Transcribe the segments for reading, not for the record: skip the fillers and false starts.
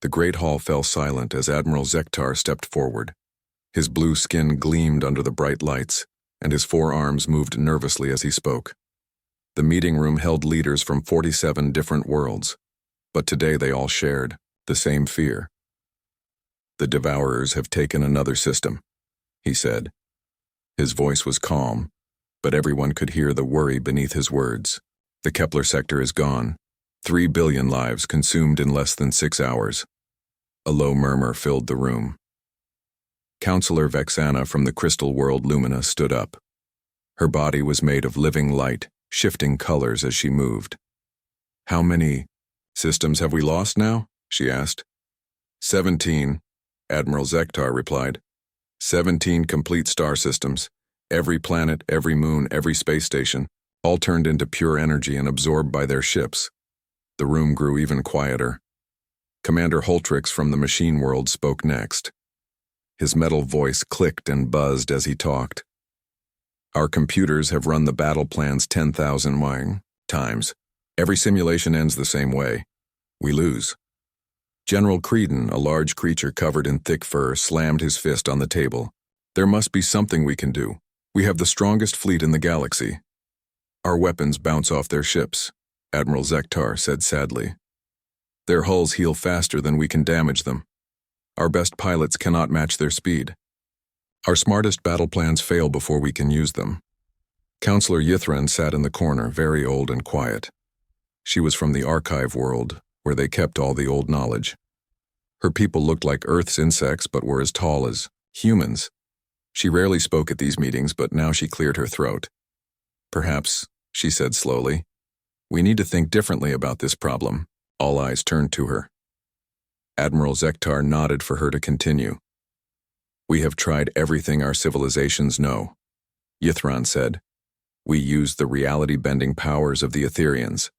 The great hall fell silent as Admiral Zektar stepped forward. His blue skin gleamed under the bright lights, and his forearms moved nervously as he spoke. The meeting room held leaders from 47 different worlds, but today they all shared the same fear. "The Devourers have taken another system," he said. His voice was calm, but everyone could hear the worry beneath his words. "The Kepler sector is gone. 3 billion lives consumed in less than 6 hours." A low murmur filled the room. Counselor Vexana from the crystal world Lumina stood up. Her body was made of living light, shifting colors as she moved. "How many systems have we lost now?" she asked. 17, Admiral Zektar replied. 17 complete star systems. Every planet, every moon, every space station, all turned into pure energy and absorbed by their ships. The room grew even quieter. Commander Holtrix from the machine world spoke next. His metal voice clicked and buzzed as he talked. "Our computers have run the battle plans 10,000 times. Every simulation ends the same way. We lose." General Creedon, a large creature covered in thick fur, slammed his fist on the table. "There must be something we can do. We have the strongest fleet in the galaxy." "Our weapons bounce off their ships," Admiral Zektar said sadly. "Their hulls heal faster than we can damage them. Our best pilots cannot match their speed. Our smartest battle plans fail before we can use them." Counselor Yithran sat in the corner, very old and quiet. She was from the archive world, where they kept all the old knowledge. Her people looked like Earth's insects but were as tall as humans. She rarely spoke at these meetings, but now she cleared her throat. "Perhaps," she said slowly, "we need to think differently about this problem." All eyes turned to her. Admiral Zektar nodded for her to continue. "We have tried everything our civilizations know," Yithran said. "We used the reality-bending powers of the Etherians.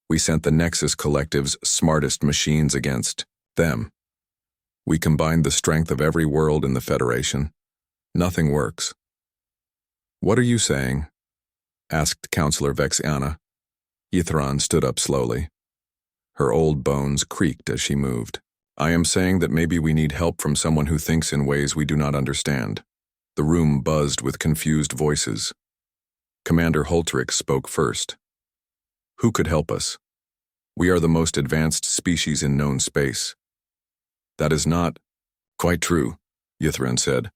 We sent the Nexus Collective's smartest machines against them. We combined the strength of every world in the Federation. Nothing works." "What are you saying?" asked Counselor Vexana. Yithran stood up slowly. Her old bones creaked as she moved. "I am saying that maybe we need help from someone who thinks in ways we do not understand." The room buzzed with confused voices. Commander Holtrix spoke first. "Who could help us? We are the most advanced species in known space." "That is not quite true," Yithran said.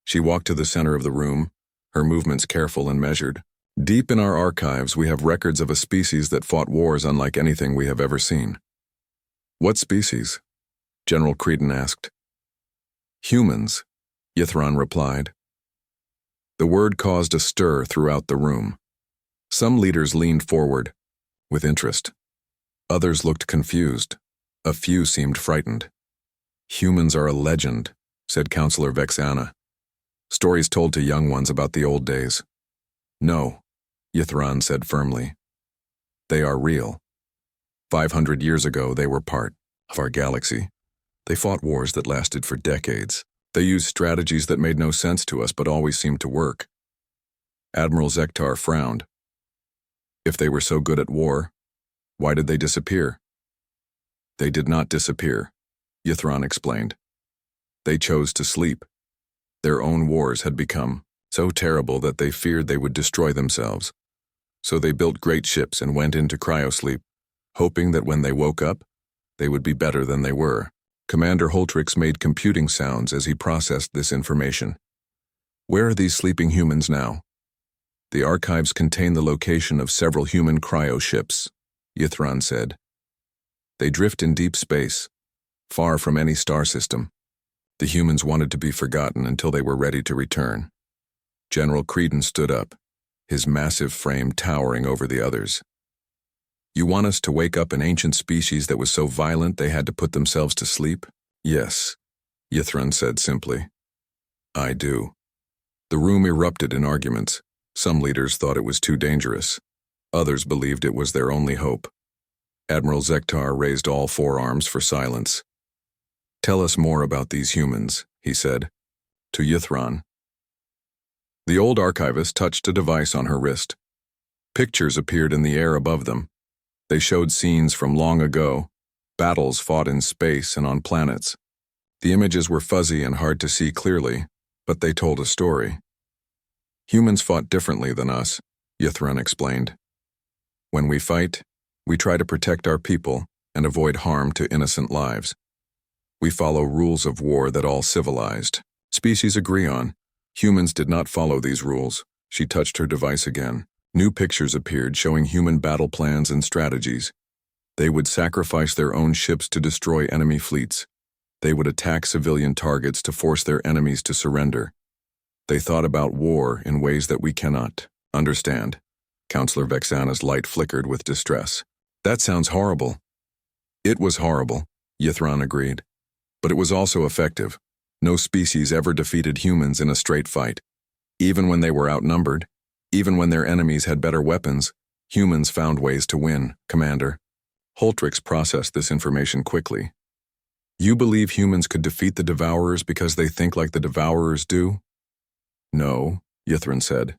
She walked to the center of the room, her movements careful and measured. "Deep in our archives, we have records of a species that fought wars unlike anything we have ever seen." "What species?" General Creedon asked. "Humans," Yithran replied. The word caused a stir throughout the room. Some leaders leaned forward, with interest. Others looked confused. A few seemed frightened. "Humans are a legend," said Counselor Vexana. "Stories told to young ones about the old days." "No," Yithran said firmly. "They are real. 500 years ago, they were part of our galaxy. They fought wars that lasted for decades. They used strategies that made no sense to us but always seemed to work." Admiral Zektar frowned. "If they were so good at war, why did they disappear?" "They did not disappear," Yithran explained. "They chose to sleep. Their own wars had become so terrible that they feared they would destroy themselves. So they built great ships and went into cryosleep, hoping that when they woke up, they would be better than they were." Commander Holtrix made computing sounds as he processed this information. "Where are these sleeping humans now?" "The archives contain the location of several human cryo ships," Yithran said. "They drift in deep space, far from any star system. The humans wanted to be forgotten until they were ready to return." General Creedon stood up, his massive frame towering over the others. "You want us to wake up an ancient species that was so violent they had to put themselves to sleep?" "Yes," Yithran said simply. "I do." The room erupted in arguments. Some leaders thought it was too dangerous. Others believed it was their only hope. Admiral Zektar raised all forearms for silence. "Tell us more about these humans," he said. To Yithran. The old archivist touched a device on her wrist. Pictures appeared in the air above them. They showed scenes from long ago, battles fought in space and on planets. The images were fuzzy and hard to see clearly, but they told a story. Humans fought differently than us, Yithran explained. When we fight, we try to protect our people and avoid harm to innocent lives. We follow rules of war that all civilized species agree on. Humans did not follow these rules. She touched her device again. New pictures appeared showing human battle plans and strategies. They would sacrifice their own ships to destroy enemy fleets. They would attack civilian targets to force their enemies to surrender. They thought about war in ways that we cannot understand. Counselor Vexana's light flickered with distress. That sounds horrible. It was horrible, Yithran agreed. But it was also effective. No species ever defeated humans in a straight fight. Even when they were outnumbered, even when their enemies had better weapons, humans found ways to win, Commander. Holtrix processed this information quickly. You believe humans could defeat the Devourers because they think like the Devourers do? No, Yithran said.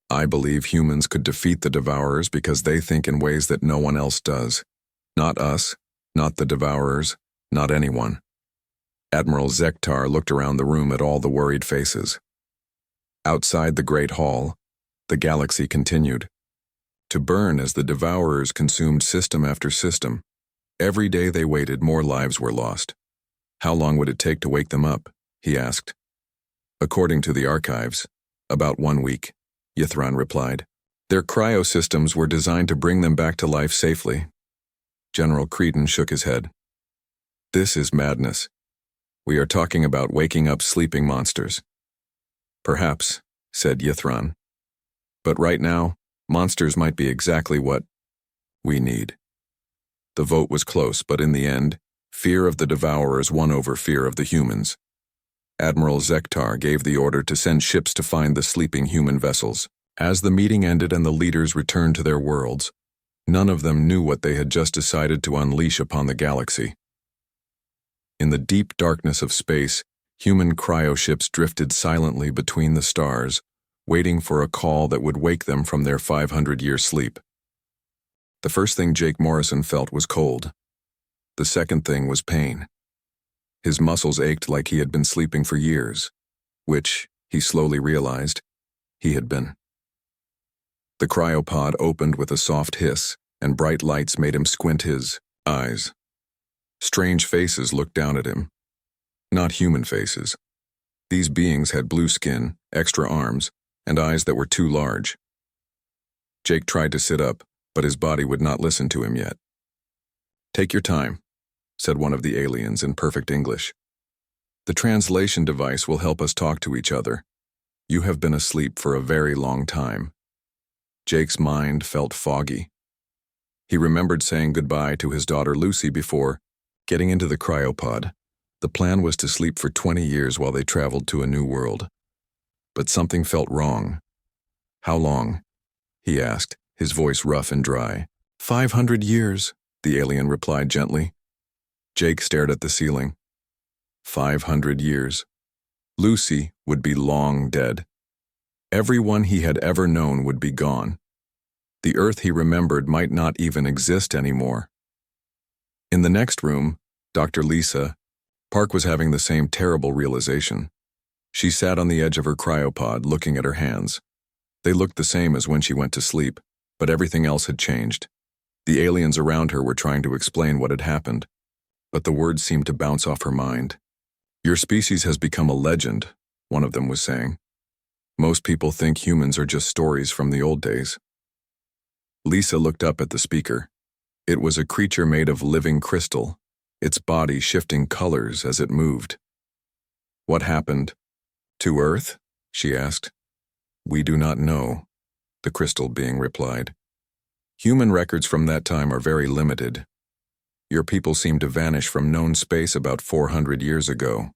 I believe humans could defeat the Devourers because they think in ways that no one else does. Not us, not the Devourers, not anyone. Admiral Zektar looked around the room at all the worried faces. Outside the Great Hall, the galaxy continued to burn as the Devourers consumed system after system. Every day they waited, more lives were lost. How long would it take to wake them up? He asked. According to the archives, about 1 week, Yithran replied. Their cryo systems were designed to bring them back to life safely. General Creedon shook his head. This is madness. We are talking about waking up sleeping monsters. Perhaps, said Yithran. But right now, monsters might be exactly what we need. The vote was close, but in the end, fear of the Devourers won over fear of the humans. Admiral Zektar gave the order to send ships to find the sleeping human vessels. As the meeting ended and the leaders returned to their worlds, none of them knew what they had just decided to unleash upon the galaxy. In the deep darkness of space, human cryoships drifted silently between the stars, waiting for a call that would wake them from their 500-year sleep. The first thing Jake Morrison felt was cold. The second thing was pain. His muscles ached like he had been sleeping for years, which, he slowly realized, he had been. The cryopod opened with a soft hiss, and bright lights made him squint his eyes. Strange faces looked down at him. Not human faces. These beings had blue skin, extra arms, and eyes that were too large. Jake tried to sit up, but his body would not listen to him yet. Take your time, said one of the aliens in perfect English. The translation device will help us talk to each other. You have been asleep for a very long time. Jake's mind felt foggy. He remembered saying goodbye to his daughter Lucy before getting into the cryopod. The plan was to sleep for 20 years while they traveled to a new world. But something felt wrong. How long? He asked, his voice rough and dry. 500 years, the alien replied gently. Jake stared at the ceiling. 500 years. Lucy would be long dead. Everyone he had ever known would be gone. The Earth he remembered might not even exist anymore. In the next room, Dr. Lisa, Park was having the same terrible realization. She sat on the edge of her cryopod looking at her hands. They looked the same as when she went to sleep, but everything else had changed. The aliens around her were trying to explain what had happened, but the words seemed to bounce off her mind. Your species has become a legend, one of them was saying. Most people think humans are just stories from the old days. Lisa looked up at the speaker. It was a creature made of living crystal, its body shifting colors as it moved. What happened to Earth? She asked. We do not know, the crystal being replied. Human records from that time are very limited. Your people seem to vanish from known space about 400 years ago.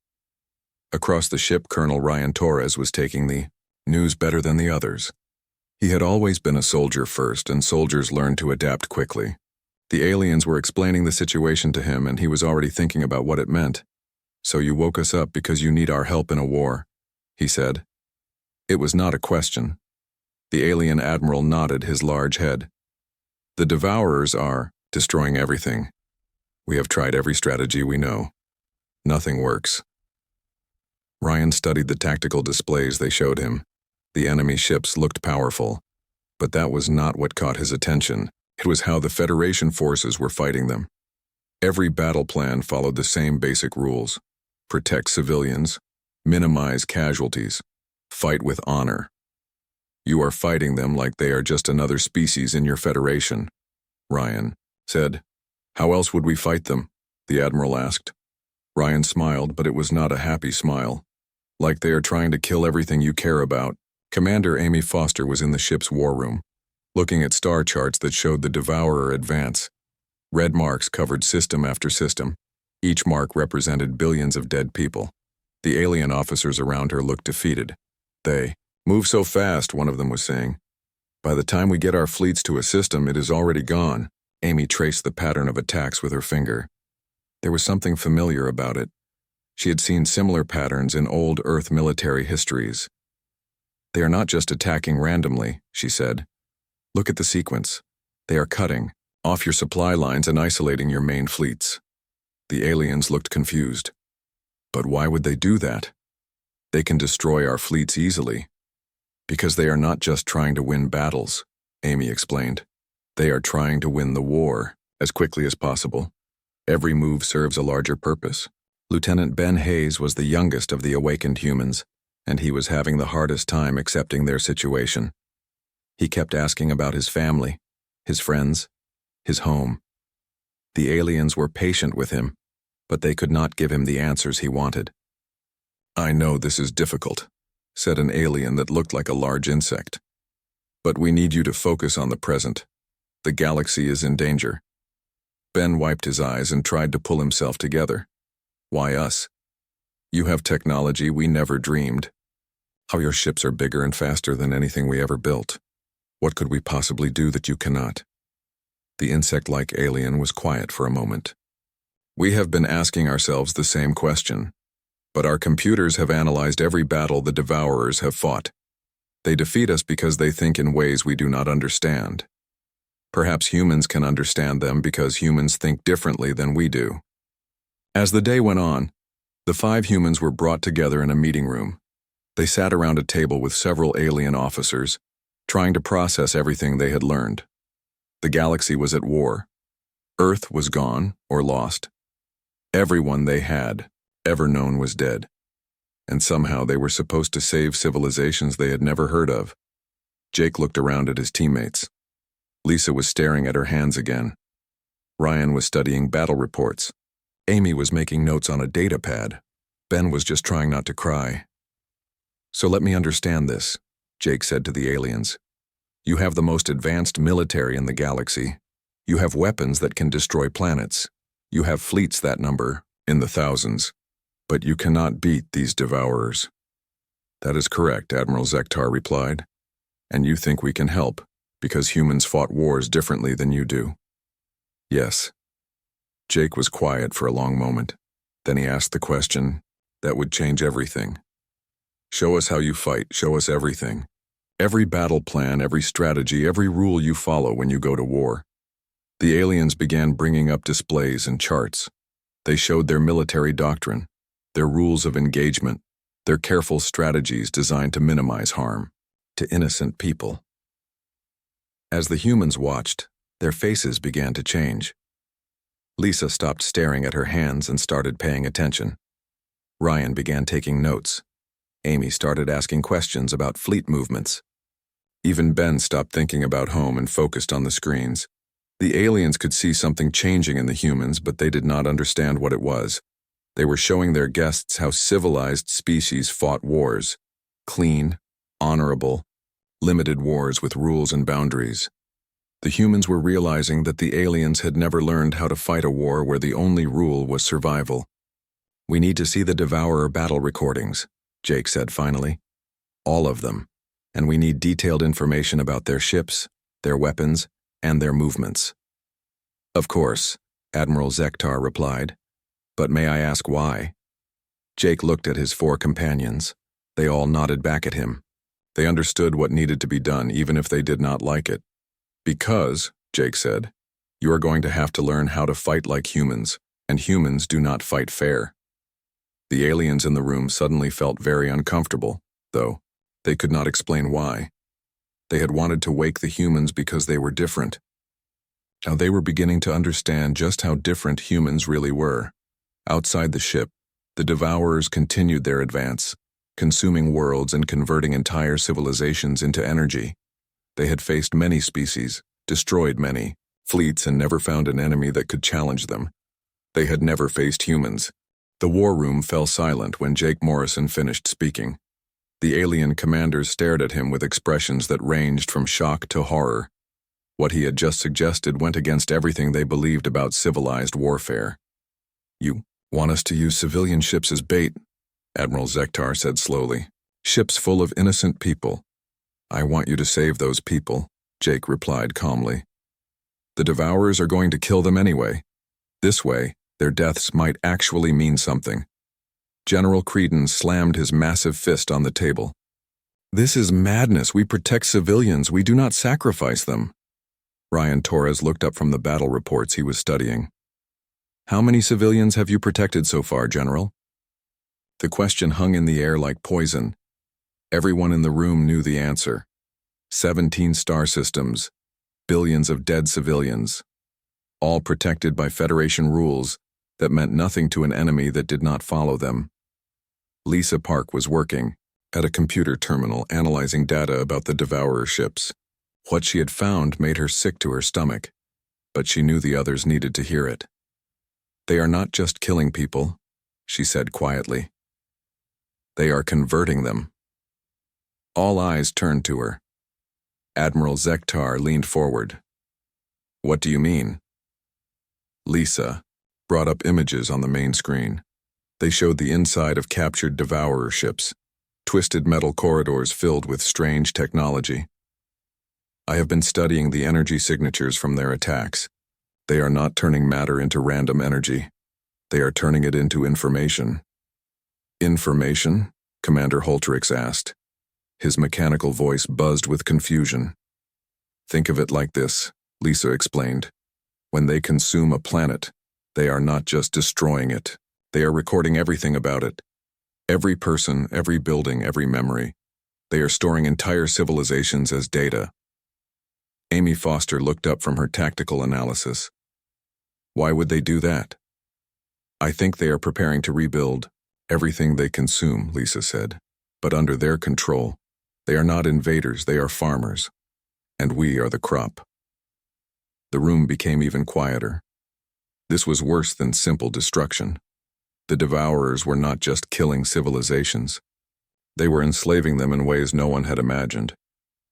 Across the ship, Colonel Ryan Torres was taking the news better than the others. He had always been a soldier first, and soldiers learned to adapt quickly. The aliens were explaining the situation to him, and he was already thinking about what it meant. So you woke us up because you need our help in a war, he said. It was not a question. The alien admiral nodded his large head. The Devourers are destroying everything. We have tried every strategy we know. Nothing works. Ryan studied the tactical displays they showed him. The enemy ships looked powerful, but that was not what caught his attention. It was how the Federation forces were fighting them. Every battle plan followed the same basic rules: protect civilians, minimize casualties, fight with honor. You are fighting them like they are just another species in your Federation, Ryan said. How else would we fight them? The Admiral asked. Ryan smiled, but it was not a happy smile. Like they are trying to kill everything you care about. Commander Amy Foster was in the ship's war room, looking at star charts that showed the Devourer advance. Red marks covered system after system. Each mark represented billions of dead people. The alien officers around her looked defeated. They move so fast, one of them was saying. By the time we get our fleets to a system, it is already gone. Amy traced the pattern of attacks with her finger. There was something familiar about it. She had seen similar patterns in old Earth military histories. They are not just attacking randomly, she said. Look at the sequence. They are cutting off your supply lines and isolating your main fleets. The aliens looked confused. But why would they do that? They can destroy our fleets easily. Because they are not just trying to win battles, Amy explained. They are trying to win the war as quickly as possible. Every move serves a larger purpose. Lieutenant Ben Hayes was the youngest of the awakened humans, and he was having the hardest time accepting their situation. He kept asking about his family, his friends, his home. The aliens were patient with him, but they could not give him the answers he wanted. I know this is difficult, said an alien that looked like a large insect. But we need you to focus on the present. The galaxy is in danger. Ben wiped his eyes and tried to pull himself together. Why us? You have technology we never dreamed. How your ships are bigger and faster than anything we ever built. What could we possibly do that you cannot? The insect-like alien was quiet for a moment. We have been asking ourselves the same question, but our computers have analyzed every battle the Devourers have fought. They defeat us because they think in ways we do not understand. Perhaps humans can understand them because humans think differently than we do. As the day went on, the 5 humans were brought together in a meeting room. They sat around a table with several alien officers, trying to process everything they had learned. The galaxy was at war. Earth was gone or lost. Everyone they had ever known was dead. And somehow they were supposed to save civilizations they had never heard of. Jake looked around at his teammates. Lisa was staring at her hands again. Ryan was studying battle reports. Amy was making notes on a data pad. Ben was just trying not to cry. So let me understand this, Jake said to the aliens. You have the most advanced military in the galaxy. You have weapons that can destroy planets. You have fleets that number, in the thousands. But you cannot beat these Devourers. That is correct, Admiral Zektar replied. And you think we can help, because humans fought wars differently than you do. Yes. Jake was quiet for a long moment. Then he asked the question that would change everything. Show us how you fight, show us everything. Every battle plan, every strategy, every rule you follow when you go to war. The aliens began bringing up displays and charts. They showed their military doctrine, their rules of engagement, their careful strategies designed to minimize harm to innocent people. As the humans watched, their faces began to change. Lisa stopped staring at her hands and started paying attention. Ryan began taking notes. Amy started asking questions about fleet movements. Even Ben stopped thinking about home and focused on the screens. The aliens could see something changing in the humans, but they did not understand what it was. They were showing their guests how civilized species fought wars. Clean, honorable, limited wars with rules and boundaries. The humans were realizing that the aliens had never learned how to fight a war where the only rule was survival. We need to see the Devourer battle recordings, Jake said finally. All of them. And we need detailed information about their ships, their weapons, and their movements. Of course, Admiral Zektar replied. But may I ask why? Jake looked at his 4 companions. They all nodded back at him. They understood what needed to be done, even if they did not like it. Because, Jake said, You are going to have to learn how to fight like humans, and humans do not fight fair. The aliens in the room suddenly felt very uncomfortable, though they could not explain why. They had wanted to wake the humans because they were different. Now they were beginning to understand just how different humans really were. Outside the ship, the Devourers continued their advance, consuming worlds and converting entire civilizations into energy. They had faced many species, destroyed many fleets, and never found an enemy that could challenge them. They had never faced humans. The war room fell silent when Jake Morrison finished speaking. The alien commanders stared at him with expressions that ranged from shock to horror. What he had just suggested went against everything they believed about civilized warfare. "You want us to use civilian ships as bait," Admiral Zektar said slowly. "Ships full of innocent people." "I want you to save those people," Jake replied calmly. "The Devourers are going to kill them anyway. This way, their deaths might actually mean something." General Creedon slammed his massive fist on the table. "This is madness. We protect civilians. We do not sacrifice them." Ryan Torres looked up from the battle reports he was studying. "How many civilians have you protected so far, General?" The question hung in the air like poison. Everyone in the room knew the answer. 17 star systems, billions of dead civilians, all protected by Federation rules that meant nothing to an enemy that did not follow them. Lisa Park was working at a computer terminal analyzing data about the Devourer ships. What she had found made her sick to her stomach, but she knew the others needed to hear it. "They are not just killing people," she said quietly. "They are converting them." All eyes turned to her. Admiral Zektar leaned forward. "What do you mean?" Lisa brought up images on the main screen. They showed the inside of captured Devourer ships, twisted metal corridors filled with strange technology. "I have been studying the energy signatures from their attacks. They are not turning matter into random energy. They are turning it into information." "Information?" Commander Holtrix asked. His mechanical voice buzzed with confusion. "Think of it like this," Lisa explained. "When they consume a planet, they are not just destroying it. They are recording everything about it. Every person, every building, every memory. They are storing entire civilizations as data." Amy Foster looked up from her tactical analysis. "Why would they do that?" "I think they are preparing to rebuild everything they consume," Lisa said. "But under their control. They are not invaders, they are farmers. And we are the crop." The room became even quieter. This was worse than simple destruction. The Devourers were not just killing civilizations. They were enslaving them in ways no one had imagined.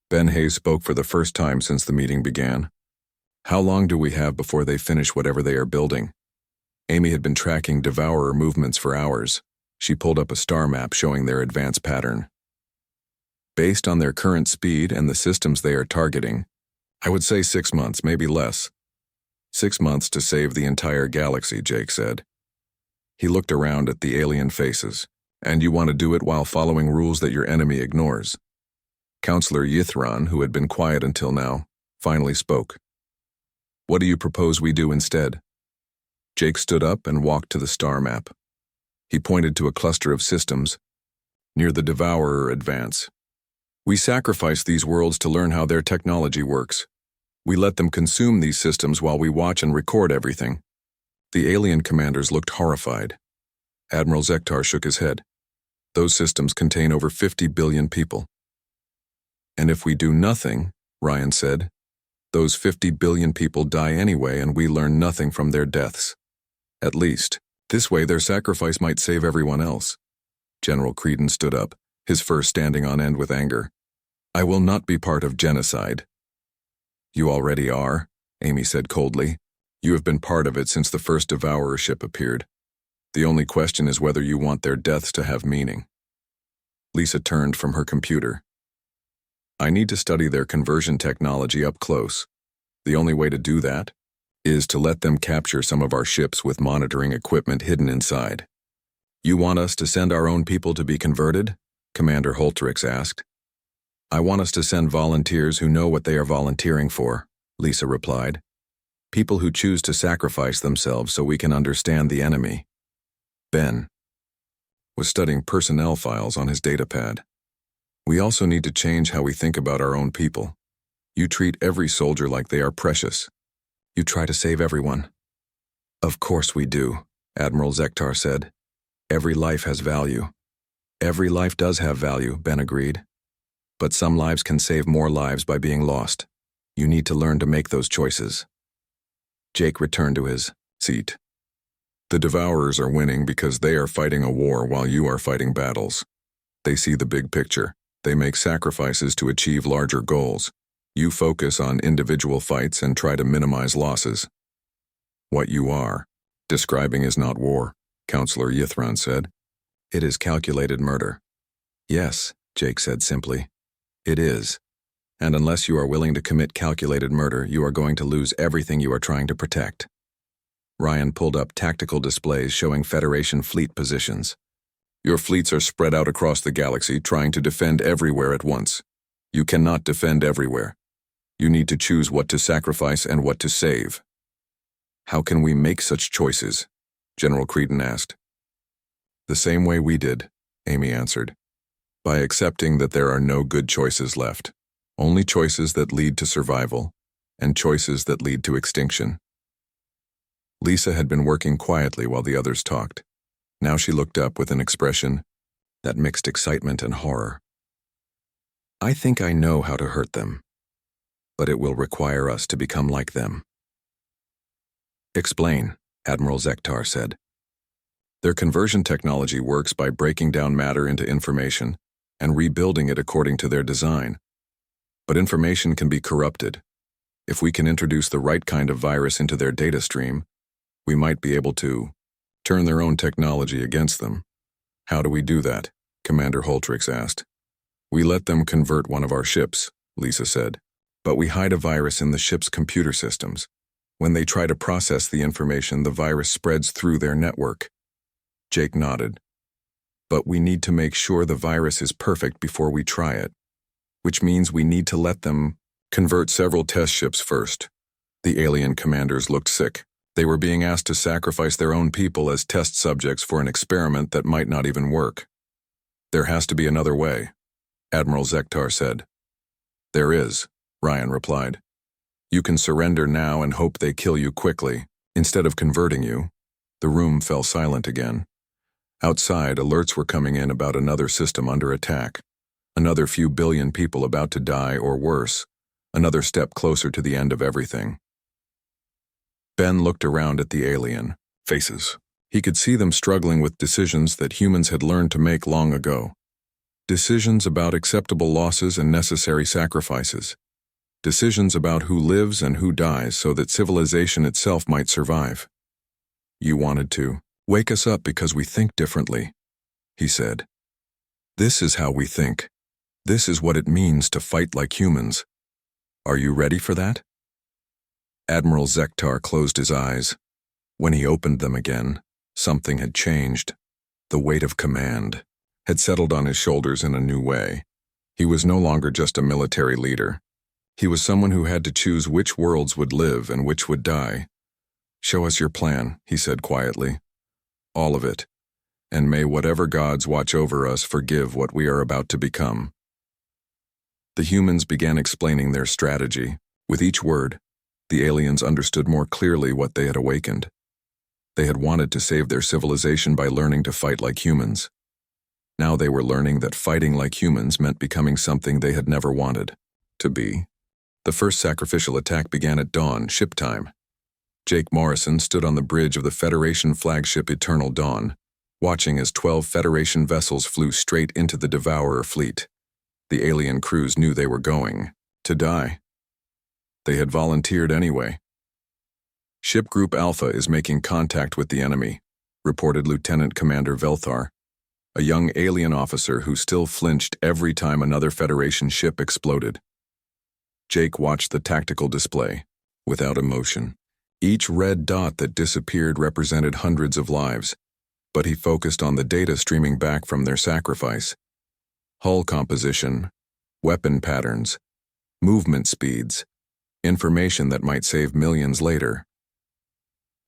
Ben Hayes spoke for the first time since the meeting began. "How long do we have before they finish whatever they are building?" Amy had been tracking Devourer movements for hours. She pulled up a star map showing their advance pattern. "Based on their current speed and the systems they are targeting, I would say 6 months, maybe less." 6 months to save the entire galaxy," Jake said. He looked around at the alien faces. "And you want to do it while following rules that your enemy ignores." Counselor Yithran, who had been quiet until now, finally spoke. "What do you propose we do instead?" Jake stood up and walked to the star map. He pointed to a cluster of systems near the Devourer advance. "We sacrifice these worlds to learn how their technology works. We let them consume these systems while we watch and record everything." The alien commanders looked horrified. Admiral Zektar shook his head. "Those systems contain over 50 billion people." "And if we do nothing," Ryan said, "those 50 billion people die anyway and we learn nothing from their deaths. At least, this way their sacrifice might save everyone else." General Creedon stood up, his fur standing on end with anger. "I will not be part of genocide." "You already are," Amy said coldly. "You have been part of it since the first Devourer ship appeared. The only question is whether you want their deaths to have meaning." Lisa turned from her computer. "I need to study their conversion technology up close. The only way to do that is to let them capture some of our ships with monitoring equipment hidden inside." "You want us to send our own people to be converted?" Commander Holtrix asked. "I want us to send volunteers who know what they are volunteering for," Lisa replied. People who choose to sacrifice themselves so we can understand the enemy. Ben was studying personnel files on his datapad. We also need to change how we think about our own people. You treat every soldier like they are precious. You try to save everyone. Of course we do, Admiral Zektar said. Every life has value. Every life does have value, Ben agreed. But some lives can save more lives by being lost. You need to learn to make those choices. Jake returned to his seat. The Devourers are winning because they are fighting a war while you are fighting battles. They see the big picture. They make sacrifices to achieve larger goals. You focus on individual fights and try to minimize losses. What you are describing is not war, Counselor Yithran said. It is calculated murder. Yes, Jake said simply. It is. And unless you are willing to commit calculated murder, you are going to lose everything you are trying to protect. Ryan pulled up tactical displays showing Federation fleet positions. Your fleets are spread out across the galaxy, trying to defend everywhere at once. You cannot defend everywhere. You need to choose what to sacrifice and what to save. How can we make such choices? General Creedon asked. The same way we did, Amy answered. By accepting that there are no good choices left. Only choices that lead to survival, and choices that lead to extinction. Lisa had been working quietly while the others talked. Now she looked up with an expression that mixed excitement and horror. I think I know how to hurt them, but it will require us to become like them. Explain, Admiral Zektar said. Their conversion technology works by breaking down matter into information and rebuilding it according to their design. But information can be corrupted. If we can introduce the right kind of virus into their data stream, we might be able to turn their own technology against them. How do we do that? Commander Holtrix asked. We let them convert one of our ships, Lisa said, but we hide a virus in the ship's computer systems. When they try to process the information, the virus spreads through their network. Jake nodded. But we need to make sure the virus is perfect before we try it, which means we need to let them convert several test ships first. The alien commanders looked sick. They were being asked to sacrifice their own people as test subjects for an experiment that might not even work. There has to be another way, Admiral Zektar said. There is, Ryan replied. You can surrender now and hope they kill you quickly, instead of converting you. The room fell silent again. Outside, alerts were coming in about another system under attack. Another few billion people about to die or worse. Another step closer to the end of everything. Ben looked around at the alien faces. He could see them struggling with decisions that humans had learned to make long ago. Decisions about acceptable losses and necessary sacrifices. Decisions about who lives and who dies so that civilization itself might survive. You wanted to wake us up because we think differently, he said. This is how we think. This is what it means to fight like humans. Are you ready for that? Admiral Zektar closed his eyes. When he opened them again, something had changed. The weight of command had settled on his shoulders in a new way. He was no longer just a military leader. He was someone who had to choose which worlds would live and which would die. Show us your plan, he said quietly. All of it. And may whatever gods watch over us forgive what we are about to become. The humans began explaining their strategy. With each word, the aliens understood more clearly what they had awakened. They had wanted to save their civilization by learning to fight like humans. Now they were learning that fighting like humans meant becoming something they had never wanted to be. The first sacrificial attack began at dawn, ship time. Jake Morrison stood on the bridge of the Federation flagship Eternal Dawn, watching as 12 Federation vessels flew straight into the Devourer fleet. The alien crews knew they were going to die. They had volunteered anyway. Ship Group Alpha is making contact with the enemy, reported Lieutenant Commander Velthar, a young alien officer who still flinched every time another Federation ship exploded. Jake watched the tactical display, without emotion. Each red dot that disappeared represented hundreds of lives, but he focused on the data streaming back from their sacrifice. Hull composition, weapon patterns, movement speeds, Information that might save millions later.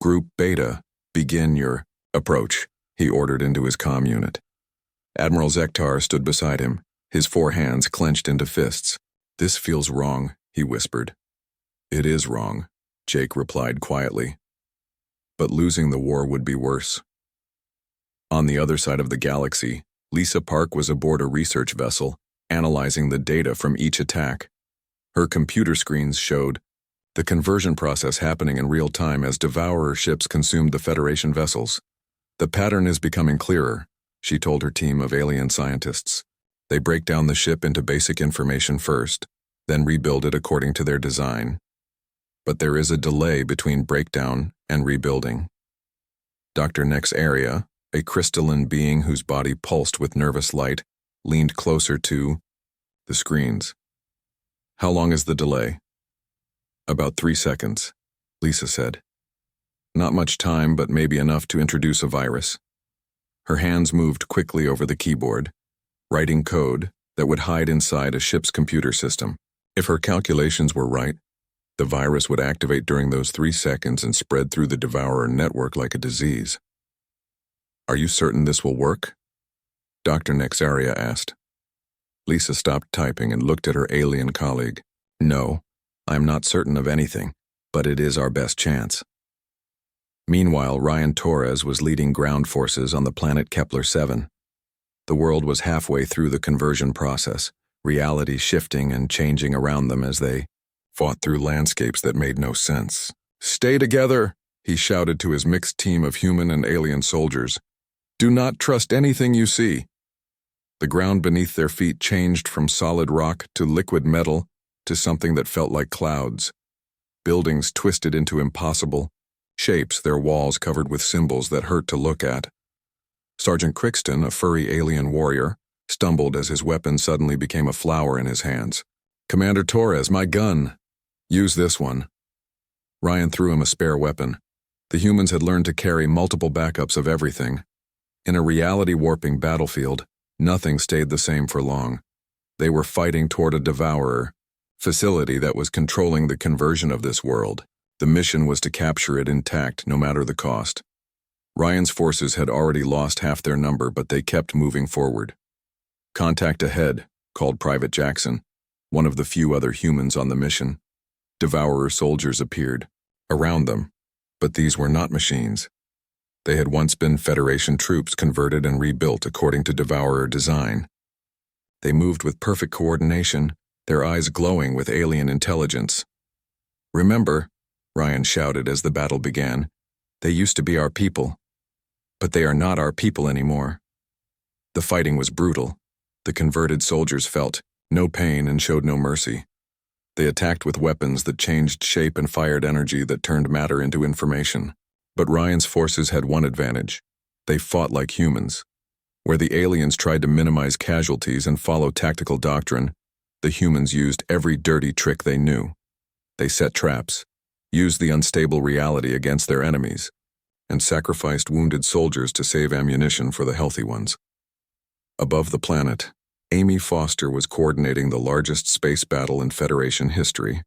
Group Beta, begin your approach, he ordered into his comm unit. Admiral Zektar stood beside him, his four hands clenched into fists. This feels wrong, he whispered. It is wrong, Jake replied quietly. But losing the war would be worse. On the other side of the galaxy, Lisa Park was aboard a research vessel, analyzing the data from each attack. Her computer screens showed the conversion process happening in real time as Devourer ships consumed the Federation vessels. The pattern is becoming clearer, she told her team of alien scientists. They break down the ship into basic information first, then rebuild it according to their design. But there is a delay between breakdown and rebuilding. Dr. Nex Area, a crystalline being whose body pulsed with nervous light, leaned closer to the screens. How long is the delay? About 3 seconds, Lisa said. Not much time, but maybe enough to introduce a virus. Her hands moved quickly over the keyboard, writing code that would hide inside a ship's computer system. If her calculations were right, the virus would activate during those 3 seconds and spread through the Devourer network like a disease. Are you certain this will work? Dr. Nexaria asked. Lisa stopped typing and looked at her alien colleague. No, I'm not certain of anything, but it is our best chance. Meanwhile, Ryan Torres was leading ground forces on the planet Kepler-7. The world was halfway through the conversion process, reality shifting and changing around them as they fought through landscapes that made no sense. Stay together, he shouted to his mixed team of human and alien soldiers. Do not trust anything you see. The ground beneath their feet changed from solid rock to liquid metal to something that felt like clouds. Buildings twisted into impossible shapes, their walls covered with symbols that hurt to look at. Sergeant Crixton, a furry alien warrior, stumbled as his weapon suddenly became a flower in his hands. Commander Torres, my gun. Use this one. Ryan threw him a spare weapon. The humans had learned to carry multiple backups of everything. In a reality-warping battlefield, nothing stayed the same for long. They were fighting toward a Devourer facility that was controlling the conversion of this world. The mission was to capture it intact, no matter the cost. Ryan's forces had already lost half their number, but they kept moving forward. Contact ahead, called Private Jackson, one of the few other humans on the mission. Devourer soldiers appeared around them, but these were not machines. They had once been Federation troops converted and rebuilt according to Devourer design. They moved with perfect coordination, their eyes glowing with alien intelligence. Remember, Ryan shouted as the battle began, they used to be our people. But they are not our people anymore. The fighting was brutal. The converted soldiers felt no pain and showed no mercy. They attacked with weapons that changed shape and fired energy that turned matter into information. But Ryan's forces had one advantage. They fought like humans. Where the aliens tried to minimize casualties and follow tactical doctrine, the humans used every dirty trick they knew. They set traps, used the unstable reality against their enemies, and sacrificed wounded soldiers to save ammunition for the healthy ones. Above the planet, Amy Foster was coordinating the largest space battle in Federation history.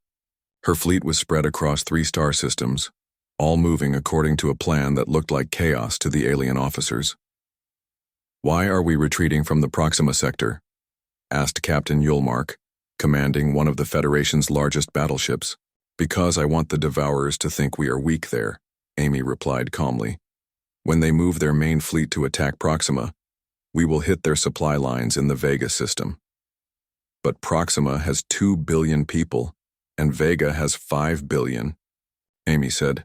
Her fleet was spread across 3 star systems, all moving according to a plan that looked like chaos to the alien officers. Why are we retreating from the Proxima sector? Asked Captain Yulmark, commanding one of the Federation's largest battleships. Because I want the Devourers to think we are weak there, Amy replied calmly. When they move their main fleet to attack Proxima, we will hit their supply lines in the Vega system. But Proxima has 2 billion people, and Vega has 5 billion, Amy said.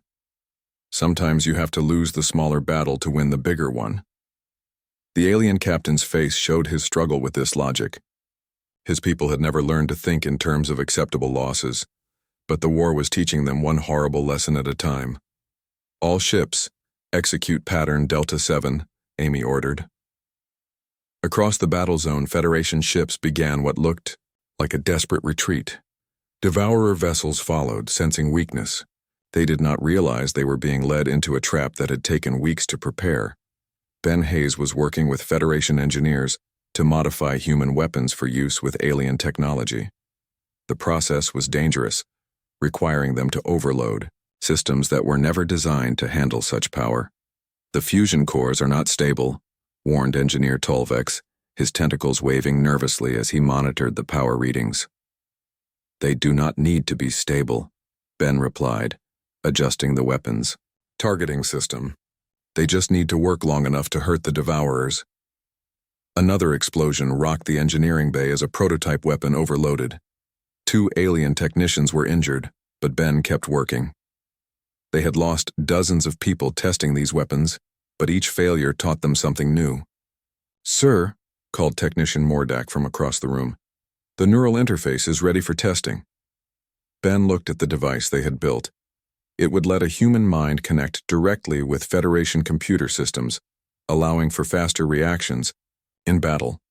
Sometimes you have to lose the smaller battle to win the bigger one. The alien captain's face showed his struggle with this logic. His people had never learned to think in terms of acceptable losses, but the war was teaching them one horrible lesson at a time. All ships, execute pattern Delta 7, Amy ordered. Across the battle zone, Federation ships began what looked like a desperate retreat. Devourer vessels followed, sensing weakness. They did not realize they were being led into a trap that had taken weeks to prepare. Ben Hayes was working with Federation engineers to modify human weapons for use with alien technology. The process was dangerous, requiring them to overload systems that were never designed to handle such power. The fusion cores are not stable, warned Engineer Tolvex, his tentacles waving nervously as he monitored the power readings. They do not need to be stable, Ben replied, adjusting the weapons. Targeting system. They just need to work long enough to hurt the Devourers. Another explosion rocked the engineering bay as a prototype weapon overloaded. 2 alien technicians were injured, but Ben kept working. They had lost dozens of people testing these weapons, but each failure taught them something new. "Sir," called Technician Mordak from across the room, "the neural interface is ready for testing." Ben looked at the device they had built. It would let a human mind connect directly with Federation computer systems, allowing for faster reactions in battle.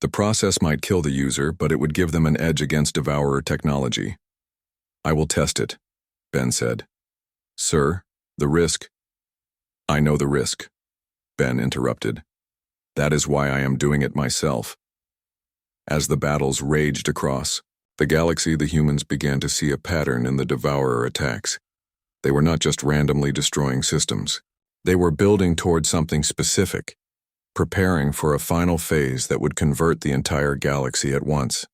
The process might kill the user, but it would give them an edge against Devourer technology. "I will test it," Ben said. "Sir, the risk—" "I know the risk," Ben interrupted. "That is why I am doing it myself." As the battles raged across the galaxy, the humans began to see a pattern in the Devourer attacks. They were not just randomly destroying systems. They were building toward something specific, preparing for a final phase that would convert the entire galaxy at once.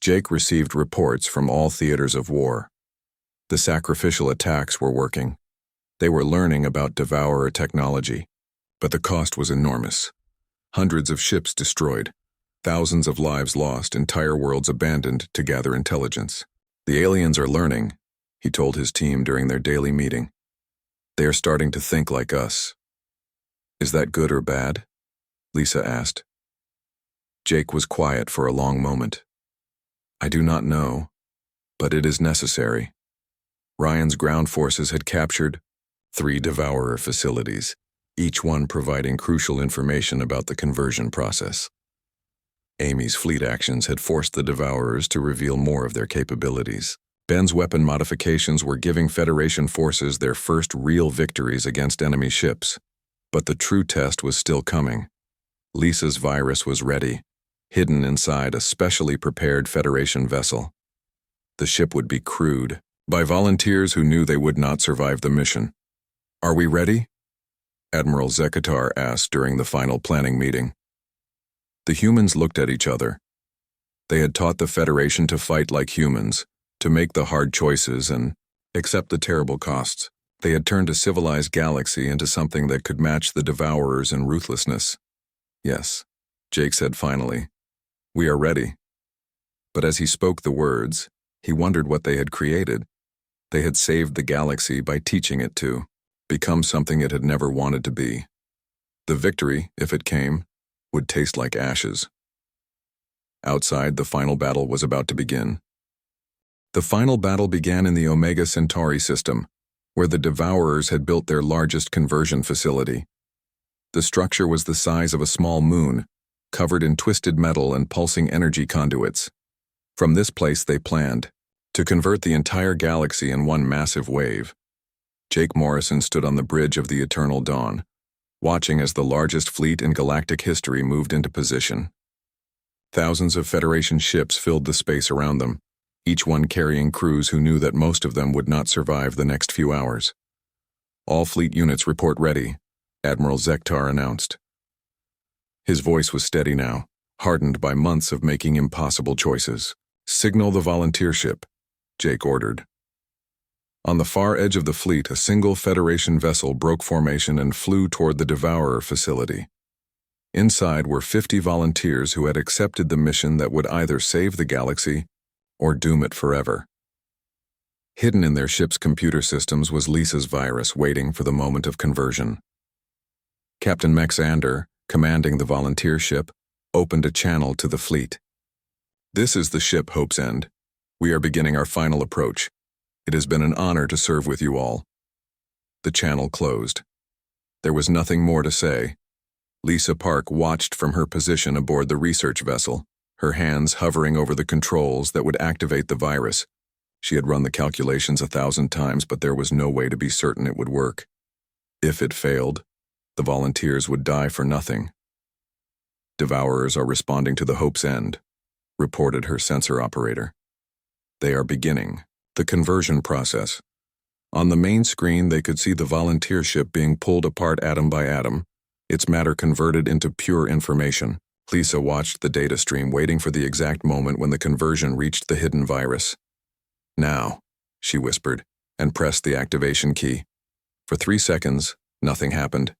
Jake received reports from all theaters of war. The sacrificial attacks were working. They were learning about Devourer technology, but the cost was enormous. Hundreds of ships destroyed, thousands of lives lost, entire worlds abandoned to gather intelligence. "The aliens are learning," he told his team during their daily meeting. "They are starting to think like us." "Is that good or bad?" Lisa asked. Jake was quiet for a long moment. "I do not know, but it is necessary." Ryan's ground forces had captured 3 Devourer facilities, each one providing crucial information about the conversion process. Amy's fleet actions had forced the Devourers to reveal more of their capabilities. Ben's weapon modifications were giving Federation forces their first real victories against enemy ships. But the true test was still coming. Lisa's virus was ready, hidden inside a specially prepared Federation vessel. The ship would be crewed by volunteers who knew they would not survive the mission. "Are we ready?" Admiral Zekatar asked during the final planning meeting. The humans looked at each other. They had taught the Federation to fight like humans, to make the hard choices and accept the terrible costs. They had turned a civilized galaxy into something that could match the Devourers in ruthlessness. "Yes," Jake said finally. "We are ready." But as he spoke the words, he wondered what they had created. They had saved the galaxy by teaching it to become something it had never wanted to be. The victory, if it came, would taste like ashes. Outside, the final battle was about to begin. The final battle began in the Omega Centauri system, where the Devourers had built their largest conversion facility. The structure was the size of a small moon, covered in twisted metal and pulsing energy conduits. From this place they planned to convert the entire galaxy in one massive wave. Jake Morrison stood on the bridge of the Eternal Dawn, watching as the largest fleet in galactic history moved into position. Thousands of Federation ships filled the space around them, each one carrying crews who knew that most of them would not survive the next few hours. "All fleet units report ready," Admiral Zekatar announced. His voice was steady now, hardened by months of making impossible choices. "Signal the volunteer ship," Jake ordered. On the far edge of the fleet, a single Federation vessel broke formation and flew toward the Devourer facility. Inside were 50 volunteers who had accepted the mission that would either save the galaxy or doom it forever. Hidden in their ship's computer systems was Lisa's virus, waiting for the moment of conversion. Captain Mexander, commanding the volunteer ship, opened a channel to the fleet. "This is the ship Hope's End. We are beginning our final approach. It has been an honor to serve with you all." The channel closed. There was nothing more to say. Lisa Park watched from her position aboard the research vessel, her hands hovering over the controls that would activate the virus. She had run the calculations 1,000 times, but there was no way to be certain it would work. If it failed, the volunteers would die for nothing. "Devourers are responding to the Hope's End," reported her sensor operator. "They are beginning The conversion process. On the main screen, they could see the volunteer ship being pulled apart atom by atom, its matter converted into pure information. Lisa watched the data stream, waiting for the exact moment when the conversion reached the hidden virus. "Now," she whispered, and pressed the activation key. For 3 seconds, nothing happened.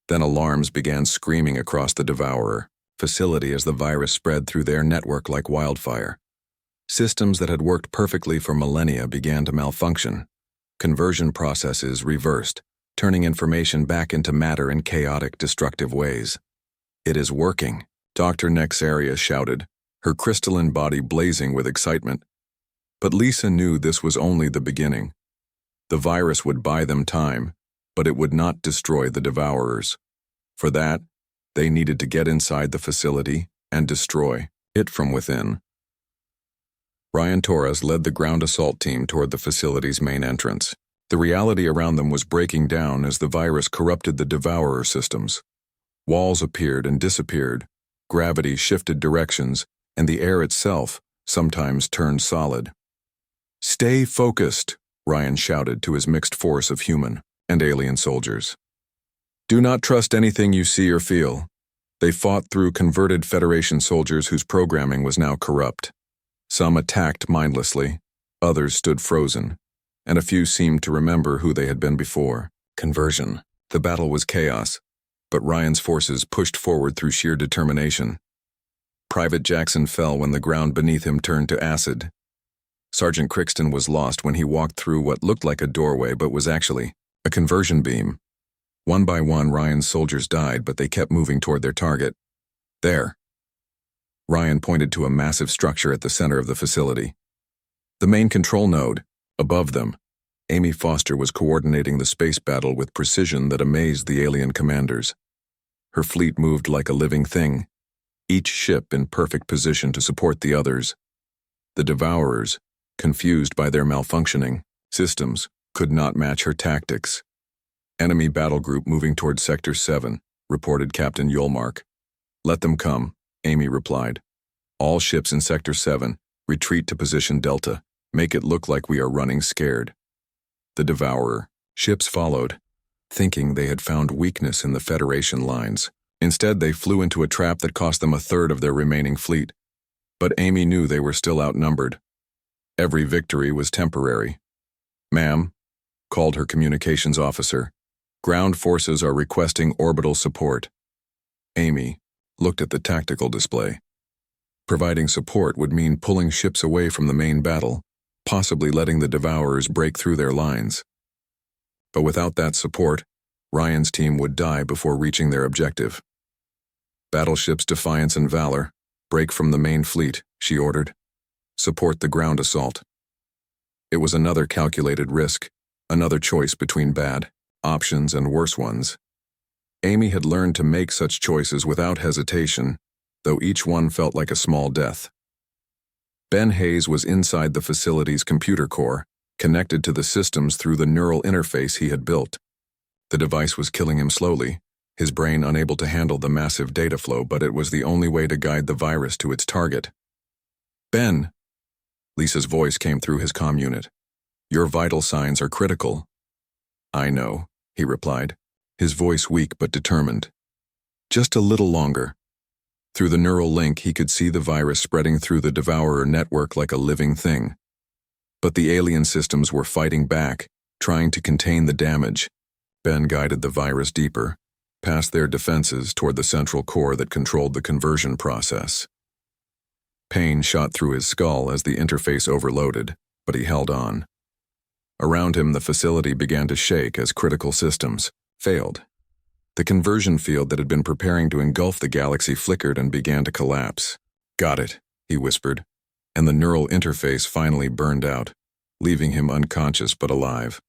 Then alarms began screaming across the Devourer facility as the virus spread through their network like wildfire. Systems that had worked perfectly for millennia began to malfunction. Conversion processes reversed, turning information back into matter in chaotic, destructive ways. "It is working," Dr. Nexaria shouted, her crystalline body blazing with excitement. But Lisa knew this was only the beginning. The virus would buy them time, but it would not destroy the Devourers. For that, they needed to get inside the facility and destroy it from within. Ryan Torres led the ground assault team toward the facility's main entrance. The reality around them was breaking down as the virus corrupted the Devourer systems. Walls appeared and disappeared, gravity shifted directions, and the air itself sometimes turned solid. "Stay focused," Ryan shouted to his mixed force of human and alien soldiers. "Do not trust anything you see or feel." They fought through converted Federation soldiers whose programming was now corrupt. Some attacked mindlessly, others stood frozen, and a few seemed to remember who they had been before. Conversion. The battle was chaos, but Ryan's forces pushed forward through sheer determination. Private Jackson fell when the ground beneath him turned to acid. Sergeant Crixton was lost when he walked through what looked like a doorway but was actually a conversion beam. One by one, Ryan's soldiers died, but they kept moving toward their target. "There." Ryan pointed to a massive structure at the center of the facility. The main control node. Above them, Amy Foster was coordinating the space battle with precision that amazed the alien commanders. Her fleet moved like a living thing, each ship in perfect position to support the others. The Devourers, confused by their malfunctioning systems, could not match her tactics. "Enemy battle group moving toward Sector 7, reported Captain Yolmark. "Let them come," Amy replied. "All ships in Sector 7, retreat to position Delta. Make it look like we are running scared." The Devourer ships followed, thinking they had found weakness in the Federation lines. Instead, they flew into a trap that cost them a third of their remaining fleet. But Amy knew they were still outnumbered. Every victory was temporary. "Ma'am," called her communications officer, "ground forces are requesting orbital support." Amy looked at the tactical display. Providing support would mean pulling ships away from the main battle, possibly letting the Devourers break through their lines. But without that support, Ryan's team would die before reaching their objective. "Battleships Defiance and Valor, break from the main fleet," she ordered. "Support the ground assault." It was another calculated risk, another choice between bad options and worse ones. Amy had learned to make such choices without hesitation, though each one felt like a small death. Ben Hayes was inside the facility's computer core, connected to the systems through the neural interface he had built. The device was killing him slowly, his brain unable to handle the massive data flow, but it was the only way to guide the virus to its target. "Ben," Lisa's voice came through his comm unit. "Your vital signs are critical." "I know," he replied, his voice weak but determined. "Just a little longer." Through the neural link, he could see the virus spreading through the Devourer network like a living thing. But the alien systems were fighting back, trying to contain the damage. Ben guided the virus deeper, past their defenses toward the central core that controlled the conversion process. Pain shot through his skull as the interface overloaded, but he held on. Around him, the facility began to shake as critical systems failed. The conversion field that had been preparing to engulf the galaxy flickered and began to collapse. "Got it," he whispered, and the neural interface finally burned out, leaving him unconscious but alive.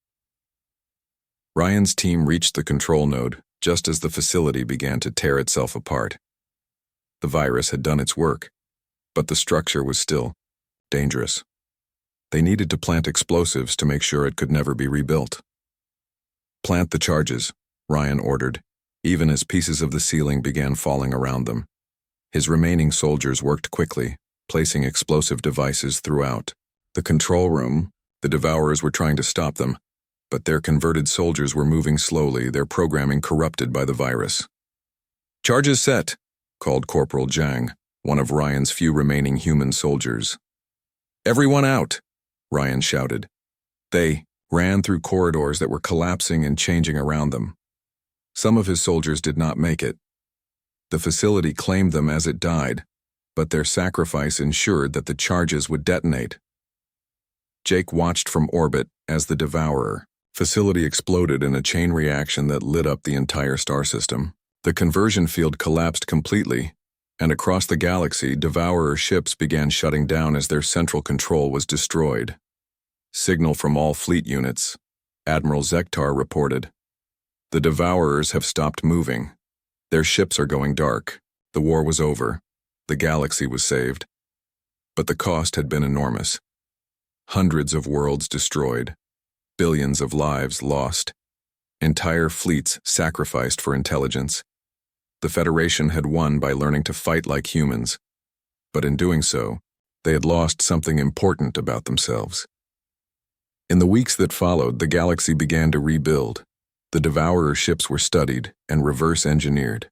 Ryan's team reached the control node just as the facility began to tear itself apart. The virus had done its work, but the structure was still dangerous. They needed to plant explosives to make sure it could never be rebuilt. "Plant the charges," Ryan ordered, even as pieces of the ceiling began falling around them. His remaining soldiers worked quickly, placing explosive devices throughout. The control room, The Devourers were trying to stop them, but their converted soldiers were moving slowly, their programming corrupted by the virus. "Charges set," called Corporal Zhang, one of Ryan's few remaining human soldiers. "Everyone out," Ryan shouted. They ran through corridors that were collapsing and changing around them. Some of his soldiers did not make it. The facility claimed them as it died, but their sacrifice ensured that the charges would detonate. Jake watched from orbit as the Devourer facility exploded in a chain reaction that lit up the entire star system. The conversion field collapsed completely, and across the galaxy, Devourer ships began shutting down as their central control was destroyed. "Signal from all fleet units," Admiral Zektar reported. "The Devourers have stopped moving. Their ships are going dark. The war was over. The galaxy was saved. But the cost had been enormous. Hundreds of worlds destroyed. Billions of lives lost. Entire fleets sacrificed for intelligence. The Federation had won by learning to fight like humans. But in doing so, they had lost something important about themselves." In the weeks that followed, the galaxy began to rebuild. The Devourer ships were studied and reverse-engineered.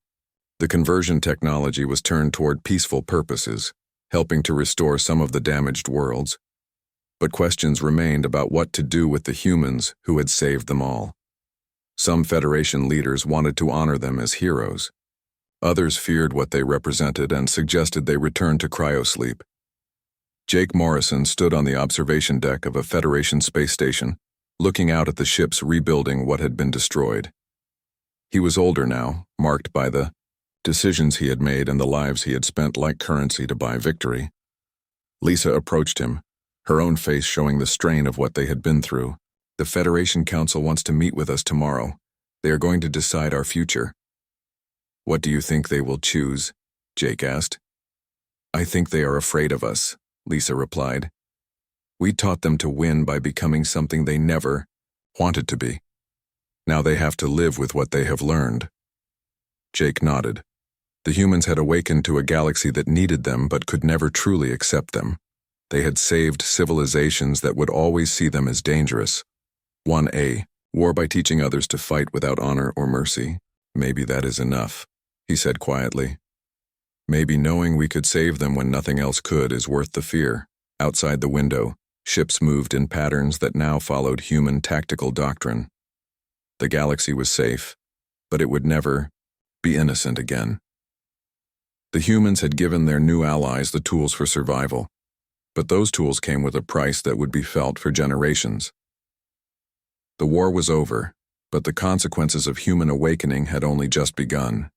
The conversion technology was turned toward peaceful purposes, helping to restore some of the damaged worlds. But questions remained about what to do with the humans who had saved them all. Some Federation leaders wanted to honor them as heroes. Others feared what they represented and suggested they return to cryosleep. Jake Morrison stood on the observation deck of a Federation space station, looking out at the ships rebuilding what had been destroyed. He was older now, marked by the decisions he had made and the lives he had spent like currency to buy victory. Lisa approached him, her own face showing the strain of what they had been through. "The Federation Council wants to meet with us tomorrow. They are going to decide our future." "What do you think they will choose?" Jake asked. "I think they are afraid of us," Lisa replied. "We taught them to win by becoming something they never wanted to be. Now they have to live with what they have learned." Jake nodded. The humans had awakened to a galaxy that needed them but could never truly accept them. They had saved civilizations that would always see them as dangerous. 1A, war by teaching others to fight without honor or mercy. "Maybe that is enough," he said quietly. "Maybe knowing we could save them when nothing else could is worth the fear." Outside the window, ships moved in patterns that now followed human tactical doctrine. The galaxy was safe, but it would never be innocent again. The humans had given their new allies the tools for survival, but those tools came with a price that would be felt for generations. The war was over, but the consequences of human awakening had only just begun.